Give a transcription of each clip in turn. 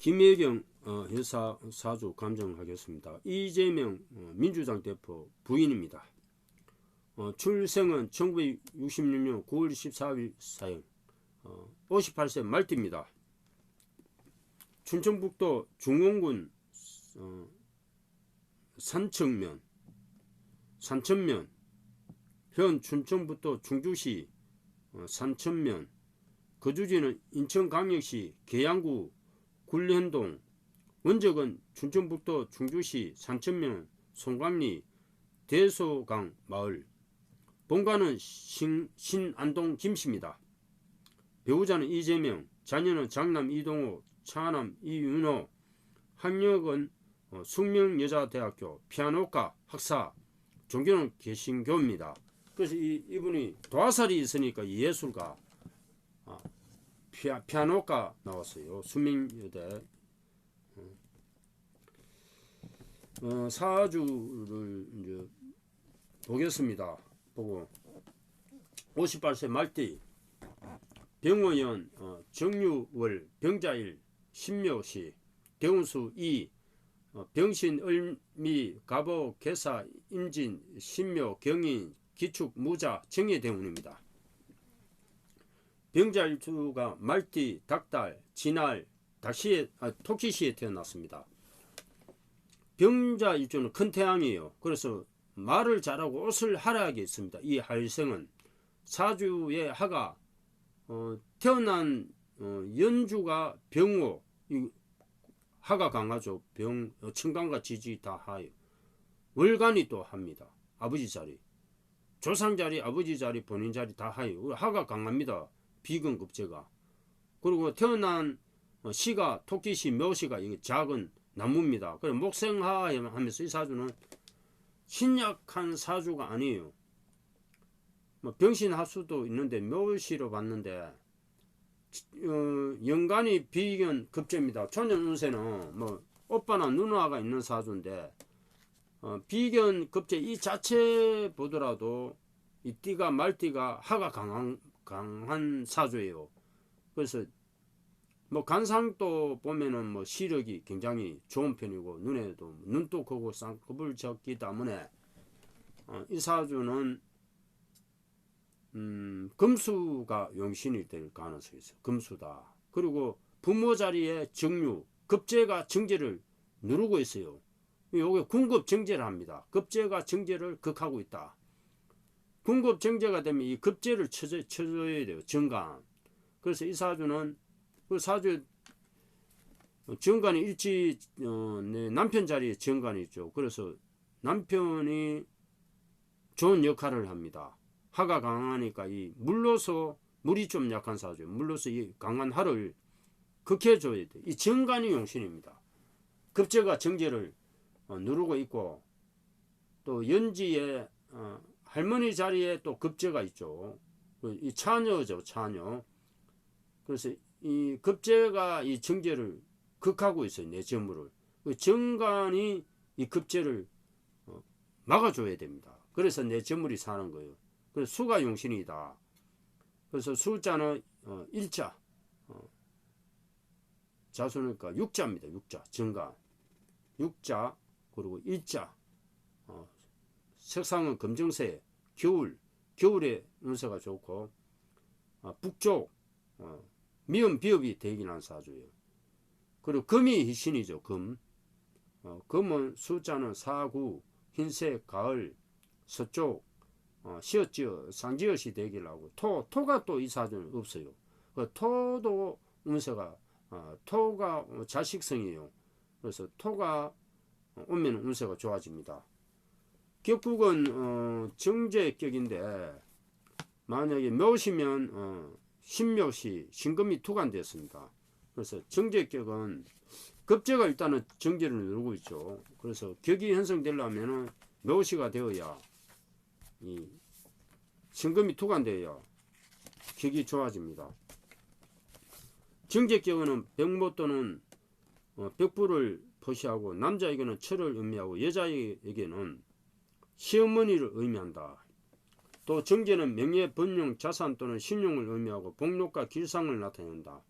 김혜경 여사 사주 감정하겠습니다. 이재명 민주당 대표 부인입니다. 출생은 1966년 9월 14일 사형, 58세 말띠입니다. 춘천북도 중원군 산천면, 현 춘천북도 충주시 산천면, 거주지는 인천광역시 계양구 굴현동, 원적은 춘천북도 충주시 산천면 송광리 대소강 마을, 본가는 신안동 김씨입니다. 배우자는 이재명, 자녀는 장남 이동호, 차남 이윤호, 학력은 숙명여자대학교 피아노과 학사, 종교는 개신교입니다. 그래서 이분이 도화살이 있으니까 예술가, 피아노과 나왔어요. 숙명여대. 사주를 이제 보겠습니다. 보고 58세 말띠, 병호연 정유월 병자일 신묘시 대운수 2 병신 을미 갑오 개사 임진 신묘 경인 기축 무자 정예대운입니다. 병자일주가 말띠 닭달 진알 토끼시에 태어났습니다. 병자일주는 큰 태양이에요. 그래서 말을 잘하고 옷을 화려하게 있습니다. 이 하일생은 사주의 하가 태어난 연주가 병호, 하가 강하죠. 청간과 지지 다 하요. 월간이 또 합니다. 아버지 자리, 조상 자리, 아버지 자리, 본인 자리 다 하요. 하가 강합니다. 비근급제가. 그리고 태어난 시가 토끼시, 묘시가 이게 작은 나무입니다. 그래서 목생하 하면서 이 사주는 신약한 사주가 아니에요. 병신합수도 있는데 묘시로 봤는데 연간이 비견 급제입니다. 초년 운세는 오빠나 누나가 있는 사주인데 비견 급제 이 자체 보더라도 이 띠가 말띠가 하가 강한 사주예요. 그래서 간상도 보면은 시력이 굉장히 좋은 편이고 눈에도 눈도 크고 쌍꺼풀 적기 때문에 이 사주는 금수가 용신이 될 가능성이 있어요. 금수다. 그리고 부모 자리에 정유, 급제가 정제를 누르고 있어요. 요게 군급 정제를 합니다. 급제가 정제를 극하고 있다. 군급 정제가 되면 이 급제를 쳐줘야 돼요. 정간. 그래서 이 사주는 그 사주 정간이 일지 남편 자리에 정간이 있죠. 그래서 남편이 좋은 역할을 합니다. 하가 강하니까 이 물로서 물이 좀 약한 사주예요. 물로서 이 강한 하를 극해줘야 돼. 이 정간이 용신입니다. 급제가 정제를 누르고 있고 또 연지에 할머니 자리에 또 급제가 있죠. 이 차녀죠, 차녀. 그래서 이 급제가 이 정제를 극하고 있어요. 내 재물을. 정간이 이 급제를 막아줘야 됩니다. 그래서 내 재물이 사는 거예요. 그래서 수가 용신이다. 그래서 숫자는 일자, 자수니까 육자입니다. 육자, 정간, 육자, 그리고 일자. 색상은 검정색, 겨울에 운세가 좋고 북쪽 미음 비읍이 대긴한 사주예요. 그리고 금이 신이죠. 금은 숫자는 4, 9, 흰색, 가을, 서쪽, 시옷지어, 상지엇이 되기를 하고 토가 또 이 사주는 없어요. 토도 운세가 토가 자식성이에요. 그래서 토가 오면 운세가 좋아집니다. 격국은 정제격인데 만약에 묘시면 신묘시 신금이 투간되었습니다. 그래서 정제격은 급제가 일단은 정제를 누르고 있죠. 그래서 격이 형성되려면 묘시가 되어야 이 신금이 투간되어야 격이 좋아집니다. 정제격은 백모 또는 벽부를 표시하고 남자에게는 철을 의미하고 여자에게는 시어머니를 의미한다. 또 정제는 명예, 번영, 자산 또는 신용을 의미하고 복록과 길상을 나타낸다.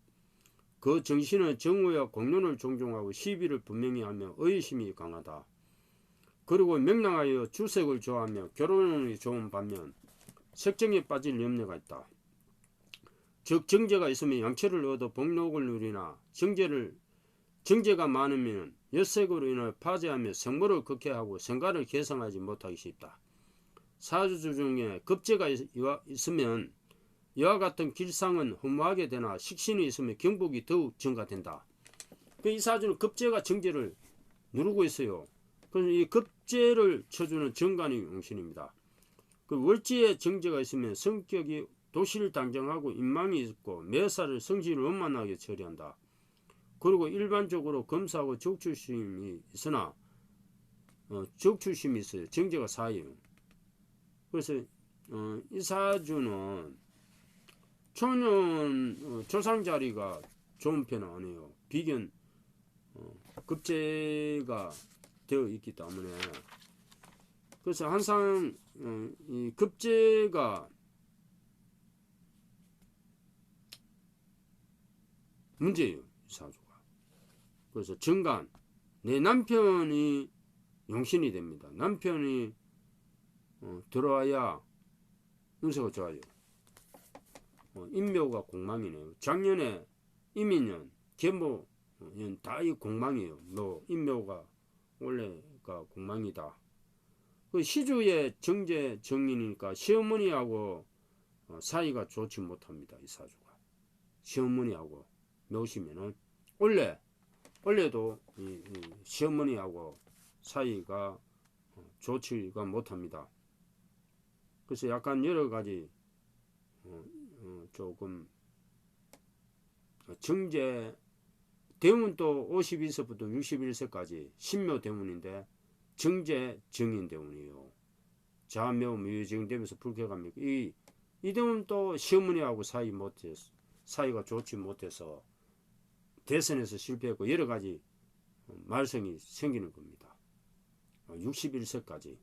그 정신은 정오와 공론을 존중하고 시비를 분명히 하며 의심이 강하다. 그리고 명랑하여 주색을 좋아하며 결혼이 좋은 반면 색정에 빠질 염려가 있다. 즉 정제가 있으면 양체를 얻어 복록을 누리나 정제가 많으면 엿색으로 인해 파제하며 생모를 극해하고 생가를 개성하지 못하기 쉽다. 사주 중에 급제가 있으면 이와 같은 길상은 허무하게 되나 식신이 있으면 경복이 더욱 증가된다. 이 사주는 급제가 정제를 누르고 있어요. 그래서 이 급제를 쳐주는 정관이 용신입니다. 그 월지에 정제가 있으면 성격이 도실당정하고 인망이 있고 매사를 성질을 원만하게 처리한다. 그리고 일반적으로 검사하고 적출심이 있으나 적출심이 있어요. 정제가 4예요. 그래서 이 사주는 초년 조상 자리가 좋은 편은 아니에요. 비견 급제가 되어 있기 때문에 그래서 항상 이 급제가 문제예요. 이 사주가. 그래서 정관 내 남편이 용신이 됩니다. 남편이 들어와야 운세가 좋아요. 인묘가 공망이네요. 작년에 이민년, 계모년 다 이 공망이에요. 인묘가 원래가 공망이다. 그 시주의 정제 정인이니까 시어머니하고 사이가 좋지 못합니다. 이 사주가. 시어머니하고 묘시면은 원래도 이 시어머니하고 사이가 좋지가 못합니다. 그래서 약간 여러 가지 조금 정제 대운 또 52세부터 61세까지 신묘 대운인데 정제 정인 대운이에요. 자묘 묘정되면서 불쾌감이 이 대운 또 시어머니하고 사이가 좋지 못해서 대선에서 실패했고 여러 가지 말썽이 생기는 겁니다. 61세까지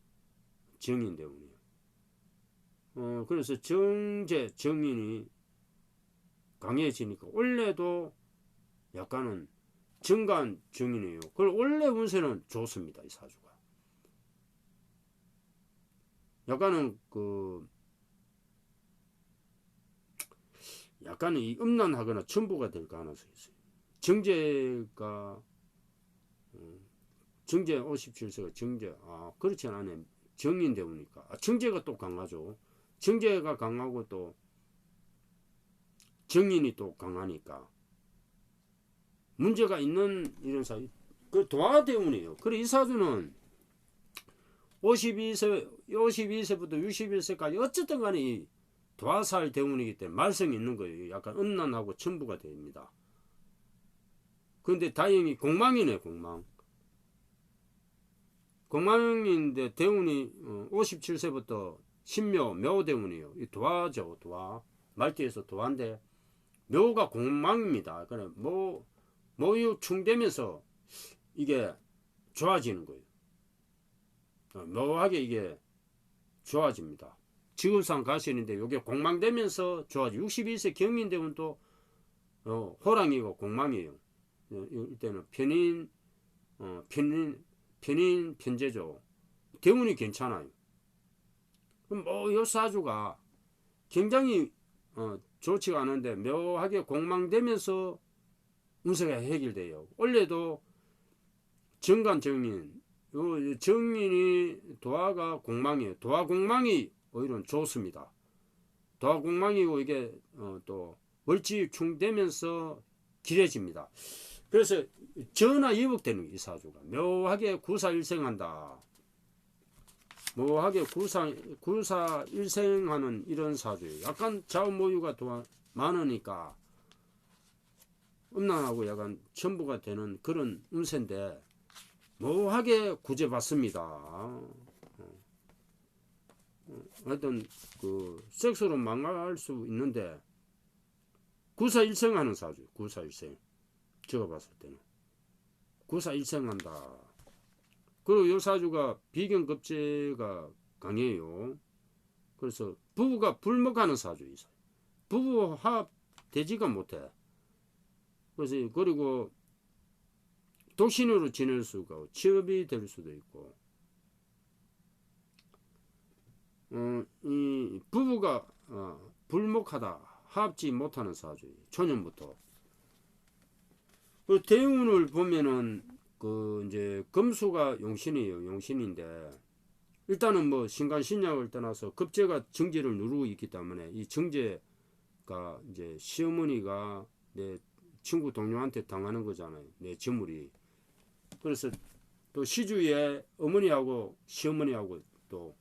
정인 대운이에요. 그래서 정제 정인이 강해지니까 원래도 약간은 정관 정인이에요. 그걸 원래 운세는 좋습니다. 이 사주가. 약간은 약간은 이 음란하거나 첨부가 될 가능성이 있어요. 정제 57세가 정제 그렇지 않네. 정인 대우니까 정제가 또 강하죠. 정제가 강하고 또 정인이 또 강하니까 문제가 있는 이런 사주. 그 도화대운이에요. 그래 이 사주는 52세부터 61세까지 어쨌든 간에 이 도화살 대운이기 때문에 말썽이 있는 거예요. 약간 음란하고 첨부가 됩니다. 그런데 다행히 공망이네. 공망인데 대운이 57세부터 신묘 묘대운이에요. 이 도화죠. 도화 말띠에서 도화인데 묘가 공망입니다. 그래 모유충되면서 이게 좋아지는 거예요. 묘하게 이게 좋아집니다. 직업상 가시는데 이게 공망되면서 좋아지. 62세 경인대운 또 호랑이고 공망이에요. 이때는 편제죠. 대운이 괜찮아요. 그럼 이 사주가 굉장히 좋지가 않은데 묘하게 공망되면서 운세가 해결돼요. 원래도 정관 정인, 정인이 도화가 공망이에요. 도화 공망이 오히려 좋습니다. 도화 공망이고 이게 또 월지충되면서 길해집니다. 그래서 전화위복되는 이 사주가 묘하게 구사일생한다. 묘하게 구사일생하는 이런 사주예요. 약간 자원모유가 많으니까 음란하고 약간 첨부가 되는 그런 운세인데 묘하게 구제받습니다. 하여튼 섹스로 망할 수 있는데 구사일생하는 사주. 구사일생 제가 봤을 때는 구사일생한다. 그리고 이 사주가 비견급제가 강해요. 그래서 부부가 불먹하는 사주. 부부 화합 되지가 못해. 그래서 그리고 독신으로 지낼 수가 있고 취업이 될 수도 있고 이 부부가 불목하다 합지 못하는 사주 초년부터. 그 대운을 보면은 그 이제 금수가 용신이에요. 용신인데 일단은 뭐 신간신약을 떠나서 급제가 정제를 누르고 있기 때문에 이 정제가 이제 시어머니가 내 친구 동료한테 당하는 거잖아요. 내 재물이. 그래서 또 시주에 어머니하고 시어머니하고 또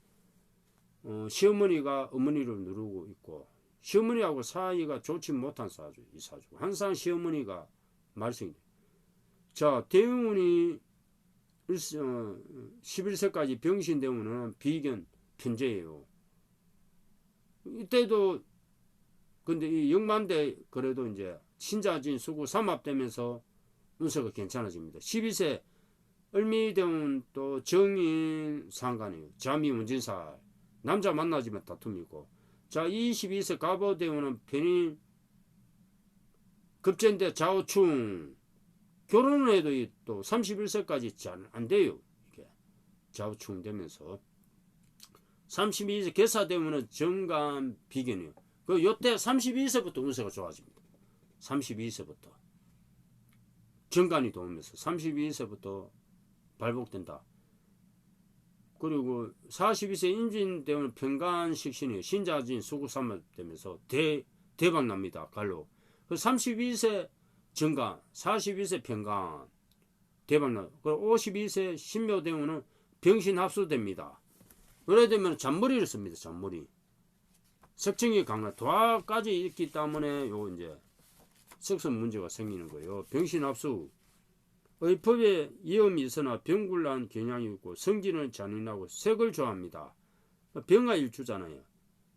시어머니가 어머니를 누르고 있고 시어머니하고 사이가 좋지 못한 사주 이 사주. 항상 시어머니가 말썽이. 자 대운이 11세까지 병신되면은 비견 편제예요. 이때도 근데 이 영만대 그래도 이제 신자진 수구 삼합되면서 운세가 괜찮아집니다. 12세 을미대운 또 정인 상관이에요. 자미 운진사 남자 만나지면 다툼이고. 자 22세 갑오대운은 편인 급제인데 좌우충 결혼을 해도 또 31세까지 잘 안 돼요. 이게 좌우충 되면서 32세 개사되면은 정간 비견이에요. 그 요때 32세부터 운세가 좋아집니다. 32세부터 정간이 도우면서 32세부터 발복된다. 그리고 42세 임진되면 평간식신이에요. 신자진 수구삼합 되면서 대박 납니다. 갈로. 그 32세 정간, 42세 평간 대박나요. 그리고 52세 신묘대운은 병신합수됩니다. 그래 되면 잔머리를 씁니다. 잔머리. 석증이 강한 도화까지 있기 때문에 요 이제 석선 문제가 생기는 거예요. 병신합수. 의법에 위험이 있으나 병굴난 경향이 있고 성질은 잔인하고 색을 좋아합니다. 병화일주잖아요.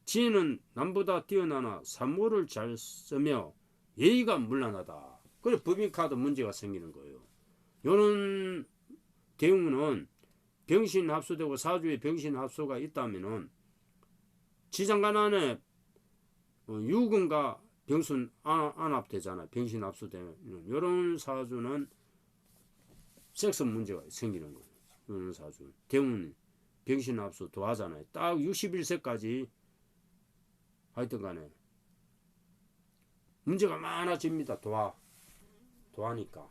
지혜는 남보다 뛰어나나 산모를 잘 쓰며 예의가 문란하다. 그래 법인카드 문제가 생기는 거예요. 요런 대응은 병신 합수되고 사주에 병신 합수가 있다면은 지장간 안에 유금과 병순 안합되잖아요. 병신 합수되면 요런 사주는 섹스 문제가 생기는 거예요. 요런 사주 대운 병신 합수 도하잖아요. 딱 61세까지 하여튼 간에 문제가 많아집니다. 도하니까.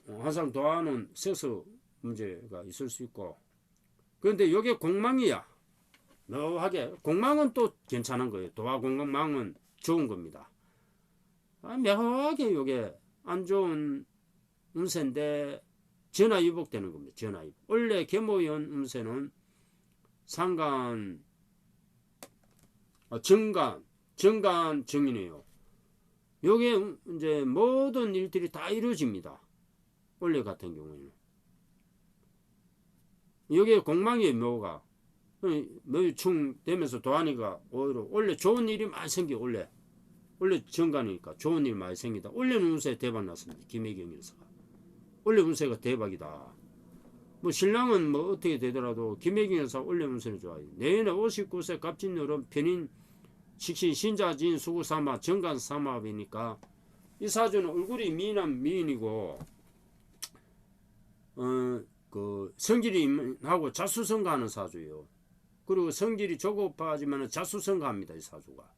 항상 도하는 섹스 문제가 있을 수 있고. 그런데 이게 공망이야. 묘하게. 공망은 또 괜찮은 거예요. 도하 공망은 좋은 겁니다. 묘하게 이게 안 좋은 운세인데 전화위복되는 겁니다. 전화위복. 원래 계모연 운세는 상간, 정간 정인이에요. 요게 이제 모든 일들이 다 이루어집니다. 원래 같은 경우에는. 요게 공망이에요. 묘가. 묘충 되면서 도하니까 오히려 원래 좋은 일이 많이 생겨. 원래 정간이니까 좋은 일 많이 생기다. 원래는 운세 대박 났습니다. 김혜경 여사가. 원래 운세가 대박이다. 뭐 신랑은 뭐 어떻게 되더라도 김혜경 여사 원래 운세는 좋아요. 내년에 59세 갑진여름 편인 식신 신자진 수구삼합 정간삼합이니까 이 사주는 얼굴이 미남 미인이고 그 성질이 하고 자수성가하는 사주예요. 그리고 성질이 조급하지만 자수성가합니다. 이 사주가.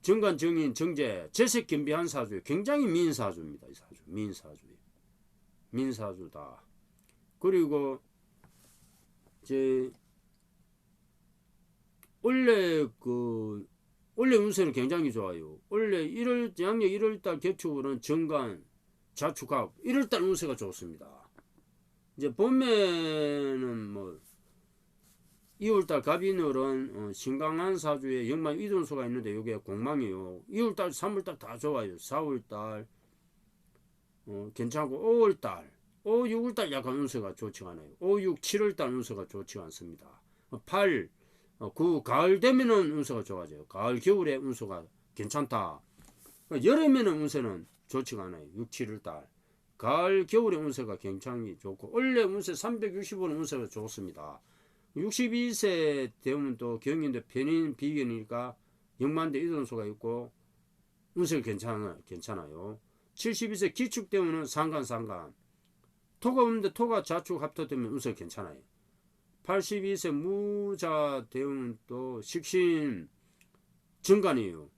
정간 정인 정제 재색 겸비한 사주예요. 굉장히 미인 사주입니다. 이 사주 미인 사주예요. 미인 사주다. 그리고 이제 원래 운세는 굉장히 좋아요. 원래 양력 1월달 개축은 정간 자축합 1월달 운세가 좋습니다. 이제 봄에는 뭐 2월달 갑인월은 신강한 사주에 영만 이동수가 있는데 이게 공망이요. 2월달 3월달 다 좋아요. 4월달 괜찮고 5월달 5, 6월달 약간 운세가 좋지가 않아요. 5, 6, 7월달 운세가 좋지가 않습니다. 8, 9 가을 되면은 운세가 좋아져요. 가을 겨울에 운세가 괜찮다. 여름에는 운세는 좋지가 않아요. 6, 7월달 가을 겨울에 운세가 굉장히 좋고 원래 운세 365는 운세가 좋습니다. 62세 되면 또 경인데 편인 비견이니까 영만대 이동수가 있고 운세가 괜찮아요. 72세 기축대운은 상간. 토가 없는데 토가 자축 합토되면 운세가 괜찮아요. 82세 무자대운은 또 식신 정간이에요.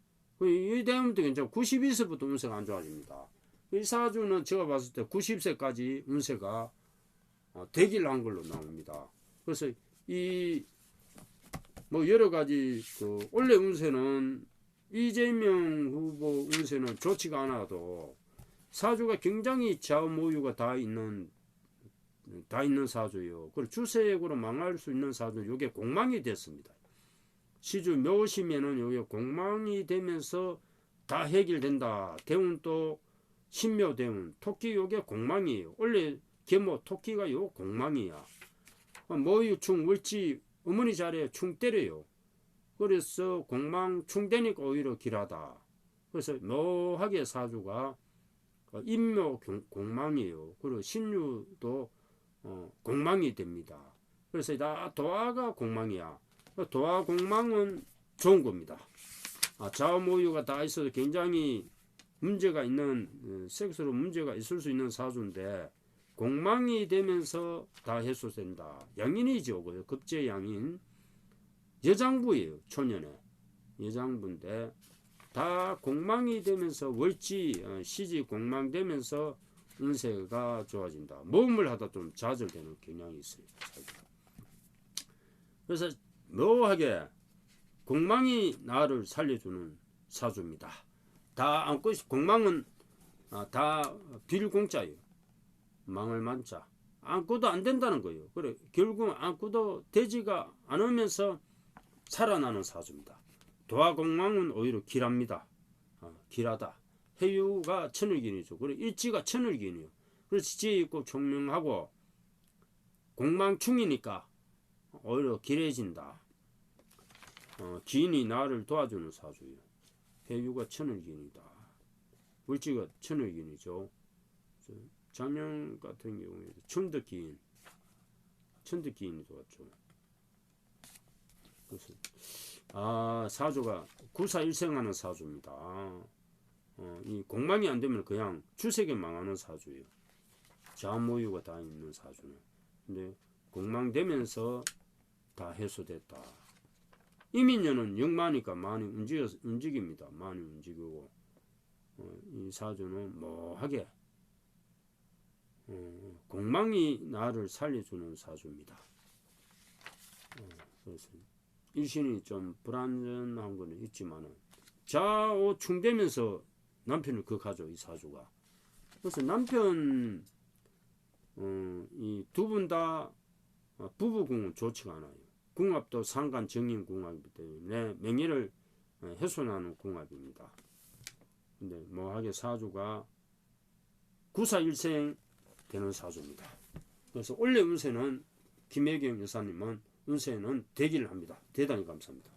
이 대운도 괜찮고 92세부터 운세가 안 좋아집니다. 이 사주는 제가 봤을 때 90세까지 운세가 대기를 한 걸로 나옵니다. 그래서 이 뭐 여러 가지 그 원래 운세는 이재명 후보 운세는 좋지가 않아도 사주가 굉장히 좌우모유가 다 있는 사주예요. 그리고 주세액으로 망할 수 있는 사주, 이게 공망이 됐습니다. 시주 묘시면은 이게 공망이 되면서 다 해결된다. 대운 또 신묘대운, 토끼 요게 공망이에요. 원래 계모 토끼가 요 공망이야. 모유충 월지 어머니 자리에 충 때려요. 그래서 공망 충되니까 오히려 길하다. 그래서 묘하게 사주가 인묘 공망이에요. 그리고 신유도 공망이 됩니다. 그래서 다 도화가 공망이야. 도화 공망은 좋은 겁니다. 좌우모유가 다 있어도 굉장히 문제가 있는 섹스로 문제가 있을 수 있는 사주인데 공망이 되면서 다 해소된다. 양인이죠. 급제양인 여장부예요. 초년에 여장부인데 다 공망이 되면서 월지 시지 공망되면서 운세가 좋아진다. 모험을 하다 좀 좌절되는 경향이 있어요. 그래서 묘하게 공망이 나를 살려주는 사주입니다. 다 안고 공망은 다 빌공짜예요. 망을 만자 안고도 안 된다는 거예요. 그래 결국 안고도 되지가 않으면서 살아나는 사주입니다. 도화공망은 오히려 길합니다. 길하다. 해유가 천을기이죠. 그래 일지가 천을기이요. 그래서 지혜 있고 총명하고 공망충이니까 오히려 길해진다. 기인이 나를 도와주는 사주예요. 해유가 천을기이다. 물지가 천을기이죠. 작년 같은 경우에 천득기인이 좋았죠. 그래서 사주가 구사일생하는 사주입니다. 이 공망이 안 되면 그냥 주색에 망하는 사주예요. 좌모유가 다 있는 사주는. 근데 공망되면서 다 해소됐다. 이민년은 역마니까 많이 움직입니다. 많이 움직이고 이 사주는 뭐하게 공망이 나를 살려주는 사주입니다. 그래서 일신이 좀 불안전한 거는 있지만은 좌우충되면서 남편을 극하죠. 이 사주가. 그래서 남편 이 두 분 다 부부궁은 좋지가 않아요. 궁합도 상간 정인 궁합이기 때문에 명예를 훼손하는 궁합입니다. 근데 뭐하게 사주가 구사일생 되는 사주입니다. 그래서 원래 운세는 김혜경 여사님은 운세는 대기를 합니다. 대단히 감사합니다.